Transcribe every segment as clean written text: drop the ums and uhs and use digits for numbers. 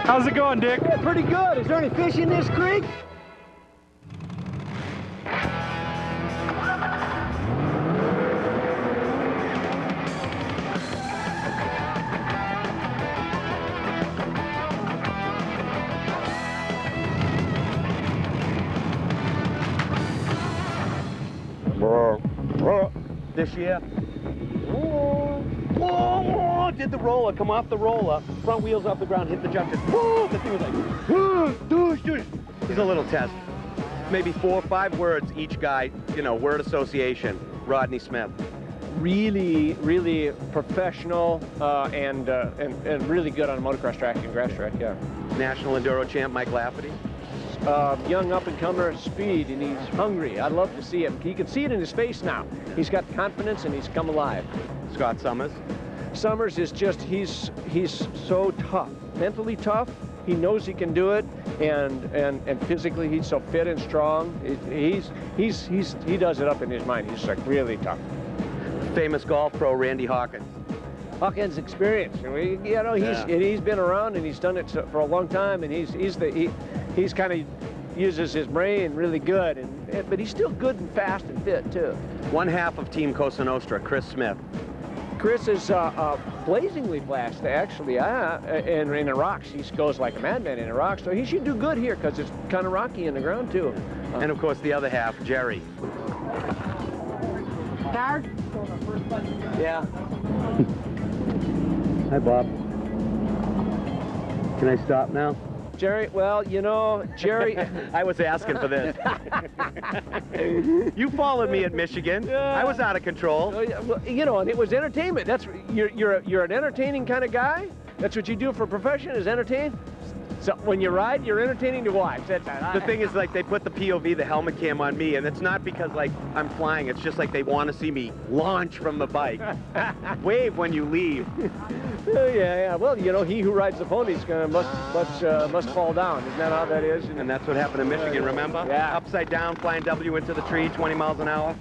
How's it going, Dick? Yeah, pretty good. Is there any fish in this creek? This year. Whoa, did the roller, come off the roller, front wheels off the ground, hit the jump, just whoa, the thing was like, doosh. Here's a little test. Maybe 4 or 5 words each guy, you know, word association. Rodney Smith. Really, really professional and really good on a motocross track and grass track, yeah. National Enduro champ Mike Lafferty. Young up-and-comer speed, and he's hungry. I'd love to see him. You can see it in his face now. He's got confidence, and he's come alive. Scott Summers. Summers is just, he's so tough, mentally tough. He knows he can do it, and physically he's so fit and strong. He does it up in his mind. He's like really tough. Famous golf pro Randy Hawkins. Hawkins experience. You know, he's been around and he's done it for a long time, and he's kind of uses his brain really good, but he's still good and fast and fit too. One half of Team Cosa Nostra, Chris Smith. Chris is blazingly fast, actually, and in the rocks. He goes like a madman in the rocks, so he should do good here because it's kind of rocky in the ground too. And of course the other half, Jerry. Howard? Yeah. Hi, Bob. Can I stop now? Jerry, well, you know, Jerry... I was asking for this. You followed me at Michigan. I was out of control. Well, you know, and it was entertainment. That's you're an entertaining kind of guy. That's what you do for a profession, is entertain. So when you ride, you're entertaining to watch. The thing is, like, they put the POV, the helmet cam on me, and it's not because, like, I'm flying. It's just like they want to see me launch from the bike. Wave when you leave. Yeah. Well, you know, he who rides the ponies must fall down. Isn't that how that is? And that's what happened in Michigan, remember? Yeah. Upside down, flying W into the tree, 20 miles an hour.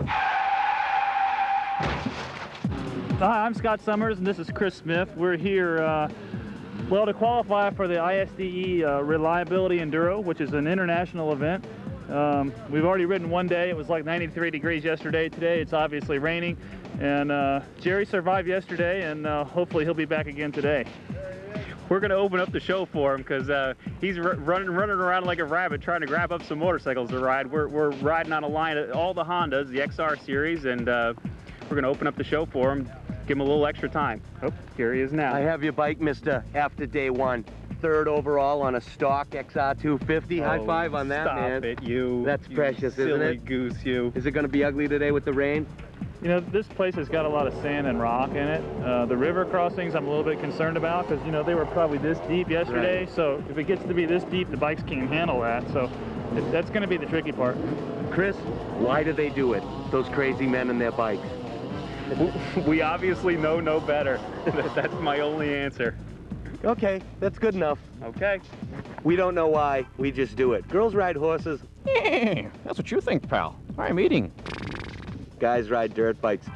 Hi, I'm Scott Summers, and this is Chris Smith. We're here, well, to qualify for the ISDE Reliability Enduro, which is an international event. We've already ridden one day. It was like 93 degrees yesterday. Today it's obviously raining, and Jerry survived yesterday, and hopefully he'll be back again today. We're going to open up the show for him because he's running around like a rabbit trying to grab up some motorcycles to ride. We're riding on a line of all the Hondas, the XR series, and we're going to open up the show for him, give him a little extra time. Oh, here he is now. I have your bike, mister, after day one. 3rd overall on a stock XR 250. Oh, high five on that, man. Stop it, you. That's precious, isn't silly it? Goose, you. Is it going to be ugly today with the rain? You know, this place has got a lot of sand and rock in it. The river crossings I'm a little bit concerned about because, you know, they were probably this deep yesterday. Right. So if it gets to be this deep, the bikes can't handle that. So that's going to be the tricky part. Chris, why do they do it, those crazy men and their bikes? We obviously know no better. That's my only answer. Okay, that's good enough. Okay. We don't know why, we just do it. Girls ride horses. That's what you think, pal. I'm eating. Guys ride dirt bikes.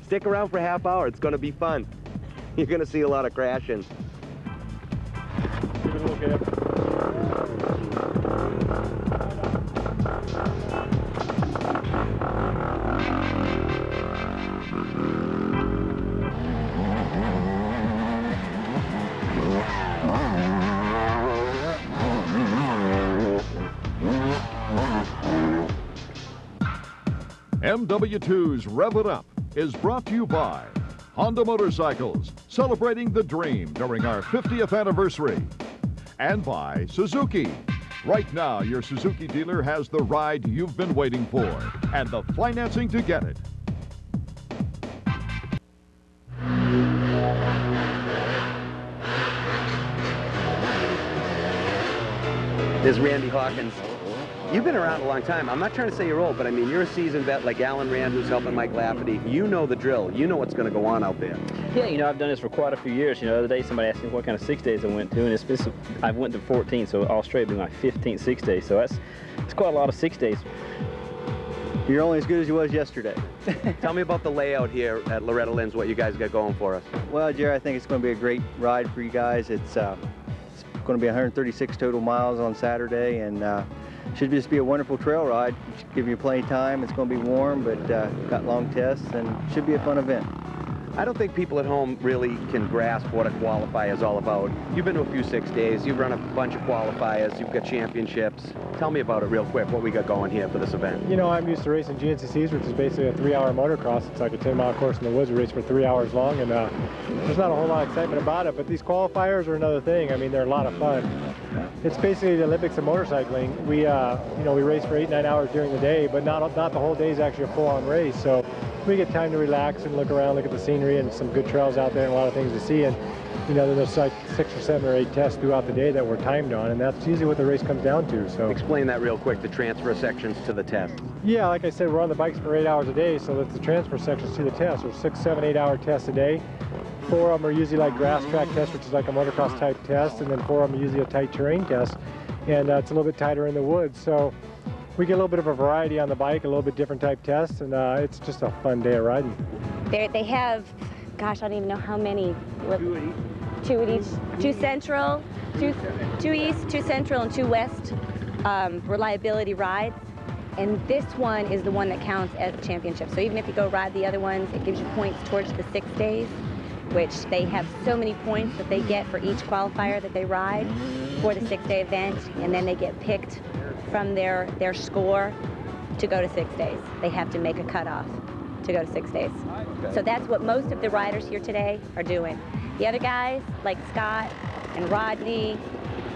Stick around for a half hour, it's gonna be fun. You're gonna see a lot of crashing. Give it a look at. MW2's Rev It Up is brought to you by Honda Motorcycles, celebrating the dream during our 50th anniversary. And by Suzuki. Right now, your Suzuki dealer has the ride you've been waiting for and the financing to get it. There's Randy Hawkins. You've been around a long time. I'm not trying to say you're old, but I mean, you're a seasoned vet like Alan Rand, who's helping Mike Lafferty. You know the drill. You know what's going to go on out there. Yeah, you know, I've done this for quite a few years. You know, the other day somebody asked me what kind of 6 days I went to, and I went to 14, so Australia will be my 15th 6 days. So it's quite a lot of 6 days. You're only as good as you was yesterday. Tell me about the layout here at Loretta Lynn's, what you guys got going for us. Well, Jerry, I think it's going to be a great ride for you guys. It's going to be 136 total miles on Saturday, and should just be a wonderful trail ride. It should give you plenty of time. It's going to be warm, but got long tests, and should be a fun event. I don't think people at home really can grasp what a qualifier is all about. You've been to a few 6 days, you've run a bunch of qualifiers, you've got championships. Tell me about it real quick, what we got going here for this event. You know, I'm used to racing GNCCs, which is basically a 3-hour motocross. It's like a 10-mile course in the woods. We race for 3 hours long, and there's not a whole lot of excitement about it, but these qualifiers are another thing. I mean, they're a lot of fun. It's basically the Olympics of motorcycling. We, you know, we race for 8-9 hours during the day, but not the whole day is actually a full-on race. So we get time to relax and look around, look at the scenery, and some good trails out there and a lot of things to see. And you know, there's like 6 or 7 or 8 tests throughout the day that we're timed on, and that's usually what the race comes down to. So explain that real quick, the transfer sections to the test. Yeah, like I said, we're on the bikes for 8 hours a day, so that's the transfer sections to the test. There's 6, 7, 8 hour tests a day. 4 of them are usually like grass track tests, which is like a motocross type test, and then 4 of them are usually a tight terrain test, and it's a little bit tighter in the woods. So we get a little bit of a variety on the bike, a little bit different type tests, and it's just a fun day of riding. They have, gosh, I don't even know how many. 2 at each. 2 central, 2 east, 2 central, and 2 west reliability rides. And this one is the one that counts as a championship. So even if you go ride the other ones, it gives you points towards the 6 days, which they have so many points that they get for each qualifier that they ride for the 6-day event, and then they get picked from their score to go to 6 days. They have to make a cutoff to go to 6 days. So that's what most of the riders here today are doing. The other guys, like Scott and Rodney,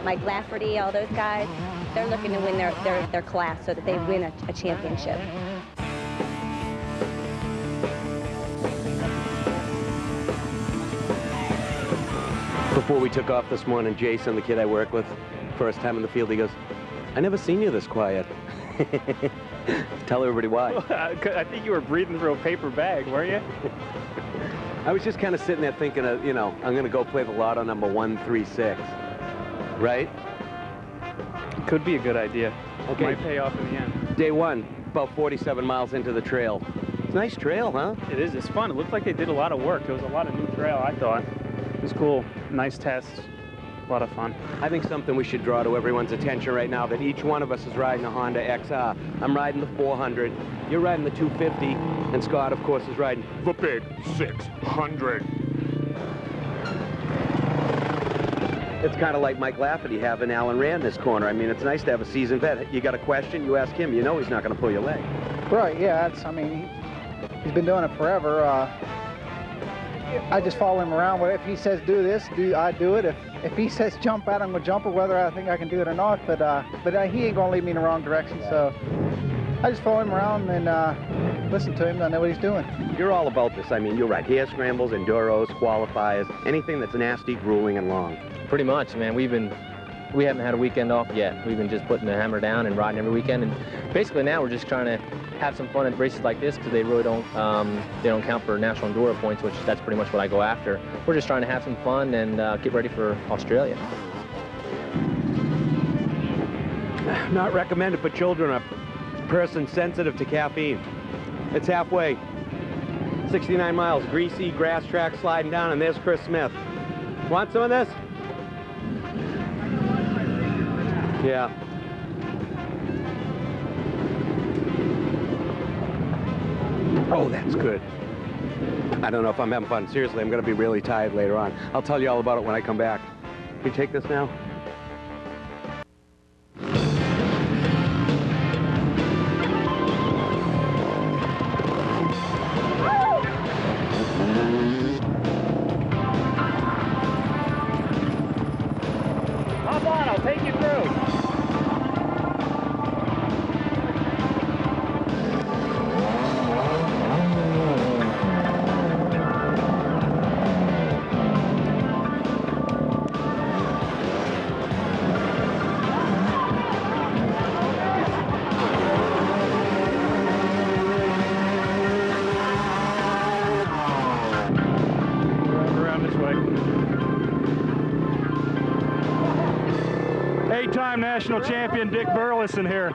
Mike Lafferty, all those guys, they're looking to win their class so that they win a championship. Before we took off this morning, Jason, the kid I work with, first time in the field, he goes, I never seen you this quiet. Tell everybody why. I think you were breathing through a paper bag, weren't you? I was just kind of sitting there thinking of, you know, I'm going to go play the lotto number 136, right? Could be a good idea. Okay. Might pay off in the end. Day 1, about 47 miles into the trail. It's a nice trail, huh? It is. It's fun. It looked like they did a lot of work. There was a lot of new trail, I thought. It was cool. Nice test. A lot of fun. I think something we should draw to everyone's attention right now, that each one of us is riding a Honda XR. I'm riding the 400, you're riding the 250, and Scott, of course, is riding the big 600. It's kind of like Mike Lafferty having Alan Rand in his corner. I mean, it's nice to have a seasoned vet. You got a question, you ask him. You know he's not going to pull your leg. Right, yeah, I mean, he's been doing it forever. I just follow him around. If he says do this, I do it. If he says jump out, I'm going to jump it, whether I think I can do it or not. But he ain't going to lead me in the wrong direction, so I just follow him around and listen to him. I know what he's doing. You're all about this. I mean, you ride hare scrambles, enduros, qualifiers, anything that's nasty, grueling, and long. Pretty much, man. We haven't had a weekend off yet. We've been just putting the hammer down and riding every weekend. And basically now we're just trying to have some fun at races like this because they really don't count for National Enduro points, which that's pretty much what I go after. We're just trying to have some fun and get ready for Australia. Not recommended for children or persons sensitive to caffeine. It's halfway. 69 miles, greasy grass track sliding down, and there's Chris Smith. Want some of this? Yeah. Oh, that's good. I don't know if I'm having fun. Seriously, I'm going to be really tired later on. I'll tell you all about it when I come back. Can you take this now? Hop on, I'll take you through. Eight-time national champion Dick Burleson here.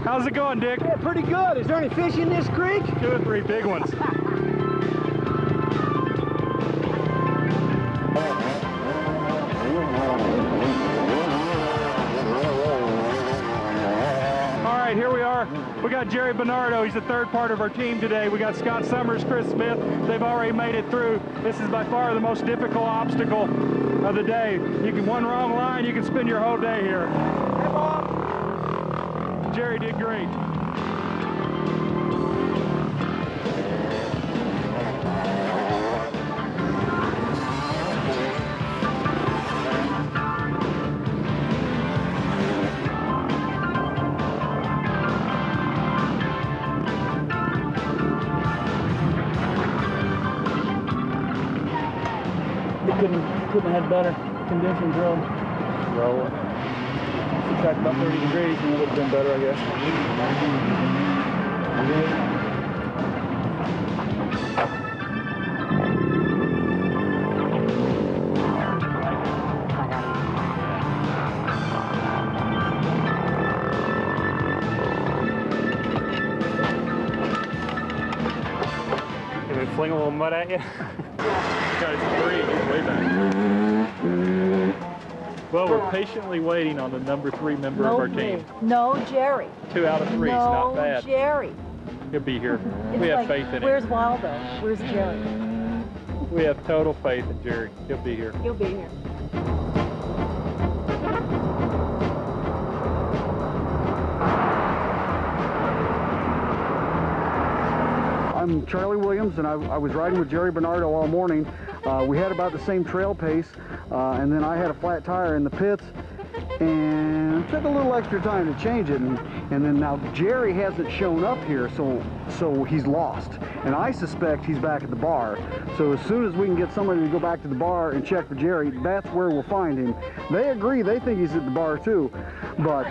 How's it going, Dick? Yeah, pretty good. Is there any fish in this creek? 2 or 3 big ones. All right, here we are. We got Jerry Bernardo. He's the third part of our team today. We got Scott Summers, Chris Smith. They've already made it through. This is by far the most difficult obstacle of the day. You can one wrong line, you can spend your whole day here. Hey, Bob. Jerry did great. Couldn't have had better conditions, really. Well, if we tracked about 30 degrees, and it would have been better, I guess. Can we fling a little mud at you? Guys, 3 way back. Well, we're patiently waiting on the number 3 member of our team. No, Jerry. 2 out of 3 is not bad. No, Jerry. He'll be here. It's We have like, faith in him. Where's Waldo? Where's Jerry? We have total faith in Jerry. He'll be here. He'll be here. I'm Charlie Williams, and I was riding with Jerry Bernardo all morning. We had about the same trail pace, and then I had a flat tire in the pits, and it took a little extra time to change it. And then now Jerry hasn't shown up here, so he's lost. And I suspect he's back at the bar. So as soon as we can get somebody to go back to the bar and check for Jerry, that's where we'll find him. They agree, they think he's at the bar too, but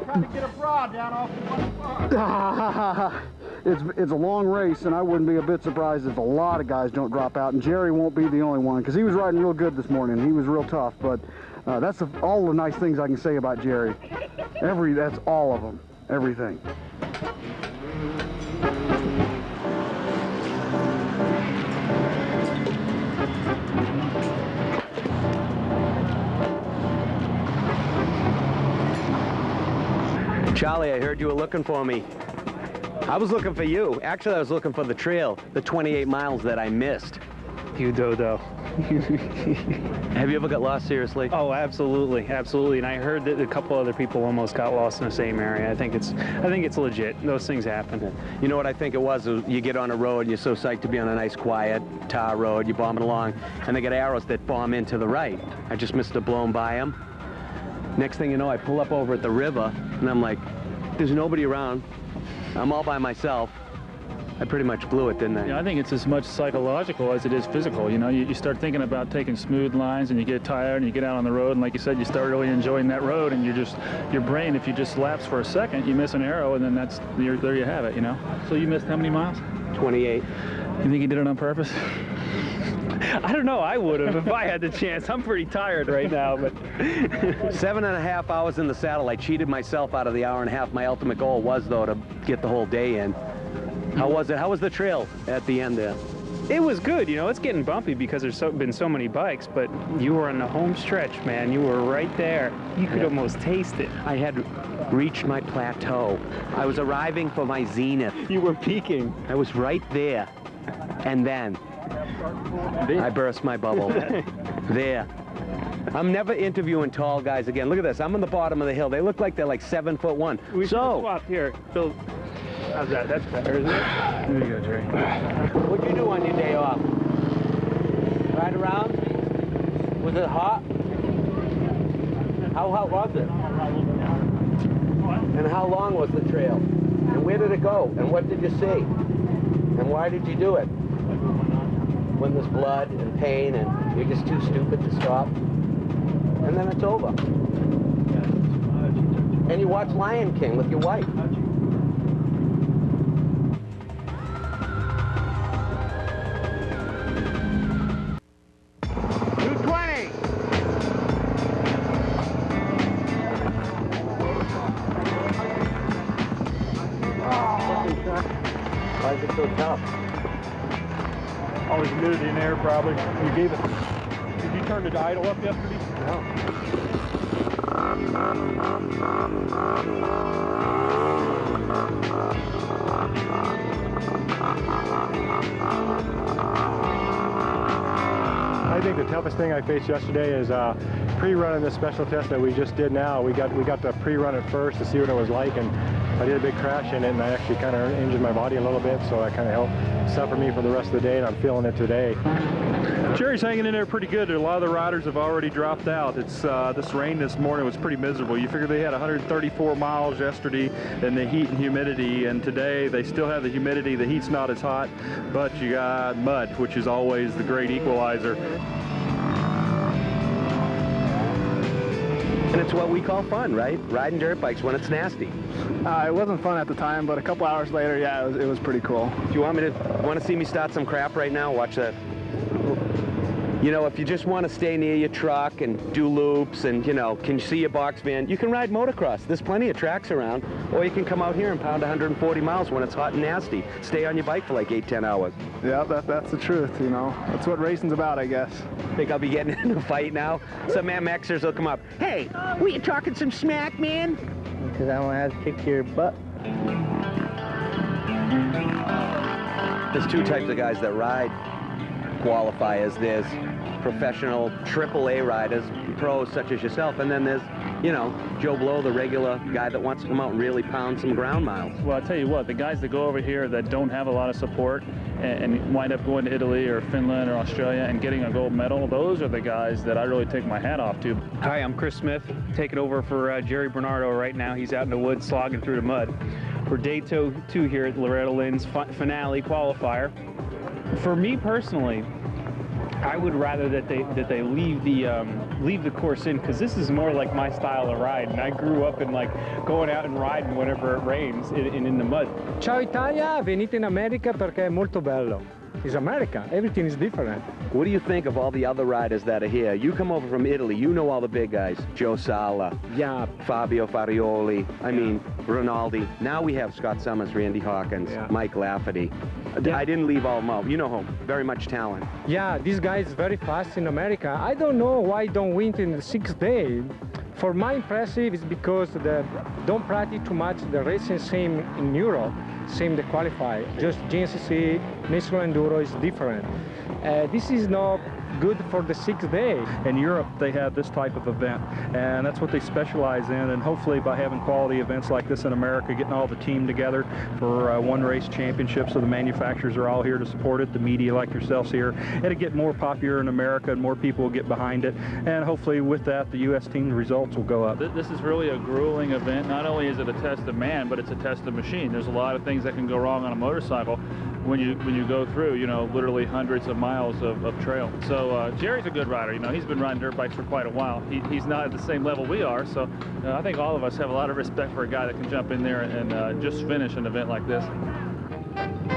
Trying to get a broad down off the one bar. it's a long race, and I wouldn't be a bit surprised if a lot of guys don't drop out, and Jerry won't be the only one, because he was riding real good this morning. He was real tough, but that's all the nice things I can say about Jerry. That's all of them, everything. Charlie, I heard you were looking for me. I was looking for you. Actually, I was looking for the trail, the 28 miles that I missed. You dodo. Have you ever got lost, seriously? Oh, absolutely, absolutely. And I heard that a couple other people almost got lost in the same area. I think it's legit. Those things happen. You know what I think it was? You get on a road, you're so psyched to be on a nice, quiet tar road, you're bombing along, and they got arrows that bomb into the right. I just missed a blown by them. Next thing you know, I pull up over at the river, and I'm like, there's nobody around. I'm all by myself. I pretty much blew it, didn't I? Yeah, I think it's as much psychological as it is physical. You know, you start thinking about taking smooth lines, and you get tired, and you get out on the road, and like you said, you start really enjoying that road, and your brain, if you just lapse for a second, you miss an arrow, and then there you have it, you know? So you missed how many miles? 28. You think you did it on purpose? I don't know. I would have if I had the chance. I'm pretty tired right now, but 7.5 hours in the saddle. I cheated myself out of the hour and a half. My ultimate goal was, though, to get the whole day in. How was it? How was the trail at the end there? it was good. You know, it's getting bumpy because there's been so many bikes, but you were on the home stretch, man. You were right there. You could almost taste it. I had reached my plateau. I was arriving for my zenith. You were peaking. I was right there. And then I burst my bubble. There. I'm never interviewing tall guys again. Look at this. I'm on the bottom of the hill. They look like they're like 7'1". We should swap here. Phil, how's that? That's better, isn't it? There you go, Jerry. What'd you do on your day off? Ride around? Was it hot? How hot was it? And how long was the trail? And where did it go? And what did you see? And why did you do it? When there's blood and pain and you're just too stupid to stop. And then it's over. And you watch Lion King with your wife. tough. All the humidity in there, probably. You gave it. Did you turn the idle up yesterday? No. I think the toughest thing I faced yesterday is pre-running this special test that we just did now. We got to pre-run it first to see what it was like, and I did a big crash in it, and I actually kind of injured my body a little bit, so that kind of helped suffer me for the rest of the day, and I'm feeling it today. Jerry's hanging in there pretty good. A lot of the riders have already dropped out. It's this rain this morning was pretty miserable. You figure they had 134 miles yesterday in the heat and humidity, and today they still have the humidity. The heat's not as hot, but you got mud, which is always the great equalizer. And it's what we call fun, right? Riding dirt bikes when it's nasty. It wasn't fun at the time, but a couple hours later, yeah, it was pretty cool. Do you want to see me start some crap right now? Watch that. You know, if you just want to stay near your truck and do loops and, you know, can you see your box van, you can ride motocross. There's plenty of tracks around. Or you can come out here and pound 140 miles when it's hot and nasty. Stay on your bike for like 8-10 hours. Yeah, that's the truth, you know. That's what racing's about, I guess. Think I'll be getting in a fight now? Some MXers will come up. Hey, were you talking some smack, man? Because I want to have to kick your butt. There's two types of guys that ride qualifiers. There's professional AAA riders, pros such as yourself, and then there's, you know, Joe Blow, the regular guy that wants to come out and really pound some ground miles. Well, I'll tell you what, the guys that go over here that don't have a lot of support and wind up going to Italy or Finland or Australia and getting a gold medal, those are the guys that I really take my hat off to. Hi, I'm Chris Smith, taking over for Jerry Bernardo right now. He's out in the woods slogging through the mud. We're day two here at Loretta Lynn's finale qualifier. For me personally, I would rather that they leave the course in, because this is more like my style of ride, and I grew up in like going out and riding whenever it rains in the mud. Ciao Italia, venite in America perché è molto bello. It's America, everything is different. What do you think of all the other riders that are here? You come over from Italy, you know all the big guys. Joe Sala, yeah, Fabio Farioli, I mean, Rinaldi. Now we have Scott Summers, Randy Hawkins, Mike Lafferty. Yeah. I didn't leave all of them out. You know him, very much talent. Yeah, this guy is very fast in America. I don't know why don't win in the 6th day. For my impressive is because they don't practice too much the racing same in Europe, same the qualify. Just GNCC, National Enduro is different. This is not good for the 6th day. In Europe, they have this type of event, and that's what they specialize in, and hopefully by having quality events like this in America, getting all the team together for one race championship, so the manufacturers are all here to support it, the media like yourselves here, it'll get more popular in America and more people will get behind it, and hopefully with that the U.S. team results will go up. This is really a grueling event. Not only is it a test of man, but it's a test of machine. There's a lot of things that can go wrong on a motorcycle when you go through, you know, literally hundreds of miles of trail. So Jerry's a good rider. You know, he's been riding dirt bikes for quite a while. He's not at the same level we are, so I think all of us have a lot of respect for a guy that can jump in there and just finish an event like this.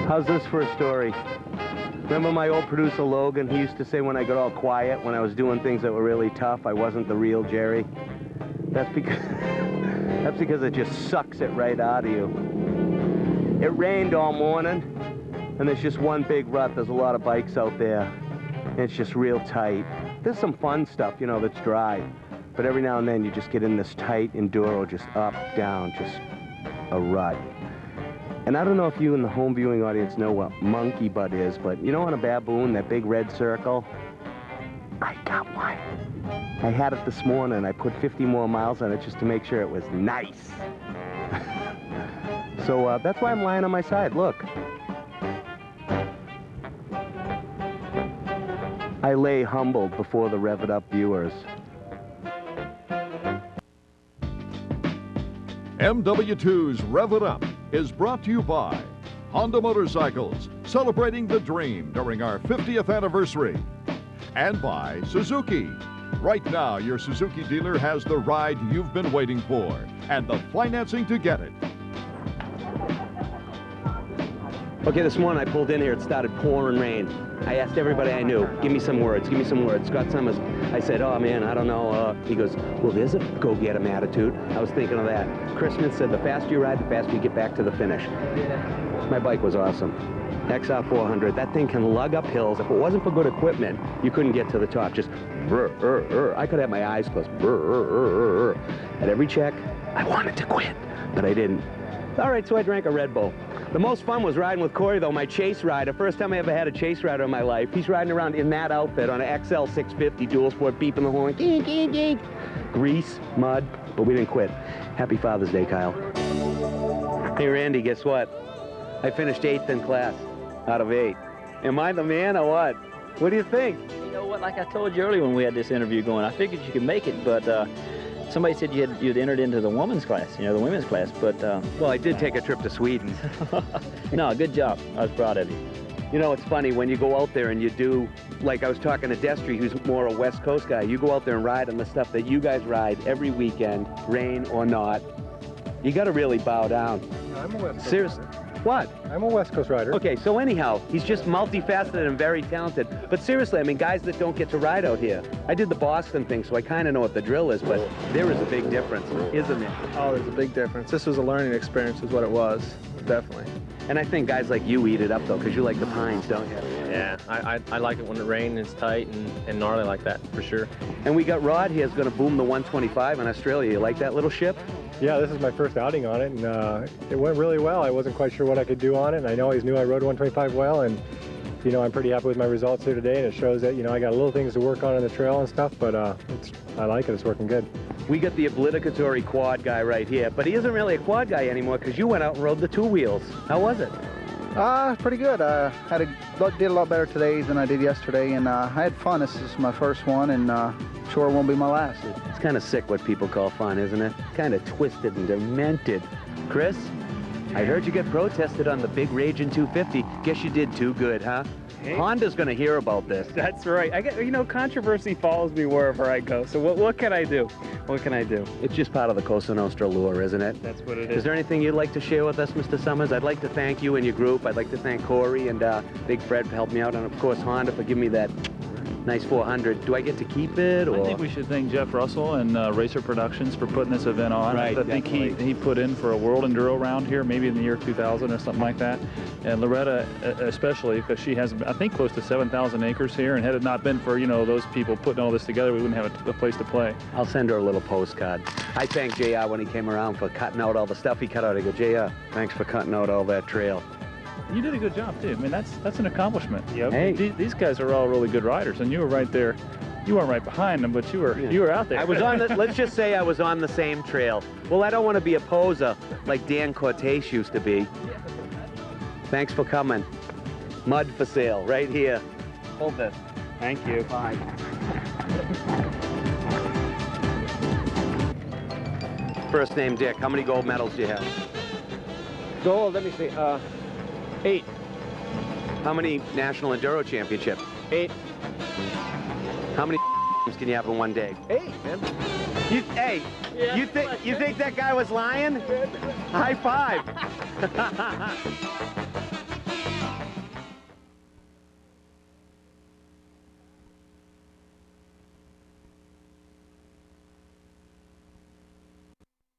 How's this for a story? Remember my old producer Logan? He used to say when I got all quiet, when I was doing things that were really tough, I wasn't the real Jerry. That's because it just sucks it right out of you. It rained all morning, and there's just one big rut. There's a lot of bikes out there, and it's just real tight. There's some fun stuff, you know, that's dry, but every now and then you just get in this tight enduro, just up, down, just a rut. And I don't know if you in the home viewing audience know what monkey butt is, but you know on a baboon, that big red circle? I got one. I had it this morning. I put 50 more miles on it just to make sure it was nice. So that's why I'm lying on my side. Look. I lay humbled before the Rev It Up viewers. MW2's Rev It Up is brought to you by Honda Motorcycles, celebrating the dream during our 50th anniversary. And by Suzuki. Right now, your Suzuki dealer has the ride you've been waiting for and the financing to get it. Okay, this morning I pulled in here, it started pouring rain. I asked everybody I knew, give me some words, give me some words. Scott Summers, I said, oh man, I don't know. He goes, well, there's a go-get-em attitude. I was thinking of that. Chris Smith said, the faster you ride, the faster you get back to the finish. My bike was awesome. XR400. That thing can lug up hills. If it wasn't for good equipment, you couldn't get to the top. Just I could have my eyes closed. At every check, I wanted to quit, but I didn't. All right, so I drank a Red Bull. The most fun was riding with Corey, though, my chase rider. First time I ever had a chase rider in my life. He's riding around in that outfit on an XL 650 dual sport, beeping the horn. Geek, geek, geek. Grease, mud, but we didn't quit. Happy Father's Day, Kyle. Hey, Randy, guess what? I finished 8th in class out of 8. Am I the man or what? What do you think? You know what, like I told you earlier when we had this interview going, I figured you could make it, but somebody said you'd entered into the women's class, you know, the women's class, but... Well, I did take a trip to Sweden. No, good job. I was proud of you. You know, it's funny, when you go out there and you do, like I was talking to Destry, who's more a West Coast guy, you go out there and ride on the stuff that you guys ride every weekend, rain or not, you got to really bow down. I'm a West Coast Seriously. What? I'm a West Coast rider. Okay, so anyhow, he's just multifaceted and very talented. But seriously, I mean, guys that don't get to ride out here. I did the Boston thing, so I kind of know what the drill is, but there is a big difference, isn't there? Oh, there's a big difference. This was a learning experience is what it was, definitely. And I think guys like you eat it up, though, because you like the pines, don't you? Yeah, I like it when it rains and it's tight and gnarly like that, for sure. And we got Rod here is going to boom the 125 in Australia. You like that little ship? Yeah, this is my first outing on it, and it went really well. I wasn't quite sure what I could do on it, and I always knew I rode 125 well, and you know, I'm pretty happy with my results here today, and it shows that, you know, I got little things to work on in the trail and stuff, but I like it. It's working good. We got the obligatory quad guy right here, but he isn't really a quad guy anymore because you went out and rode the 2 wheels. How was it? Pretty good. Did a lot better today than I did yesterday, and I had fun. This is my first one, and sure it won't be my last. It's kind of sick what people call fun, isn't it? Kind of twisted and demented. Chris, I heard you get protested on the big Ragin' 250. Guess you did too good, huh? Hey. Honda's going to hear about this. That's right. I get, you know, controversy follows me wherever I go. So what can I do? What can I do? It's just part of the Cosa Nostra lure, isn't it? That's what it is. Is there anything you'd like to share with us, Mr. Summers? I'd like to thank you and your group. I'd like to thank Corey and Big Fred for helping me out, and of course Honda for giving me that nice 400. Do I get to keep it? Or? I think we should thank Jeff Russell and Racer Productions for putting this event on. Right, I think he put in for a World Enduro round here, maybe in the year 2000 or something like that. And Loretta especially, because she has, I think, close to 7,000 acres here, and had it not been for, you know, those people putting all this together, we wouldn't have a place to play. I'll send her a little postcard. I thanked JR when he came around for cutting out all the stuff he cut out. I go, JR, thanks for cutting out all that trail. You did a good job too. I mean, that's an accomplishment. Yep. Hey. These guys are all really good riders, and you were right there. You weren't right behind them, but you were out there. I was on the, let's just say I was on the same trail. Well, I don't want to be a poser like Dan Cortese used to be. Thanks for coming. Mud for sale, right here. Hold this. Thank you. Bye. First name Dick. How many gold medals do you have? Gold, let me see, 8. How many National Enduro Championships? 8. How many can you have in one day? 8, man. You think that guy was lying? High five.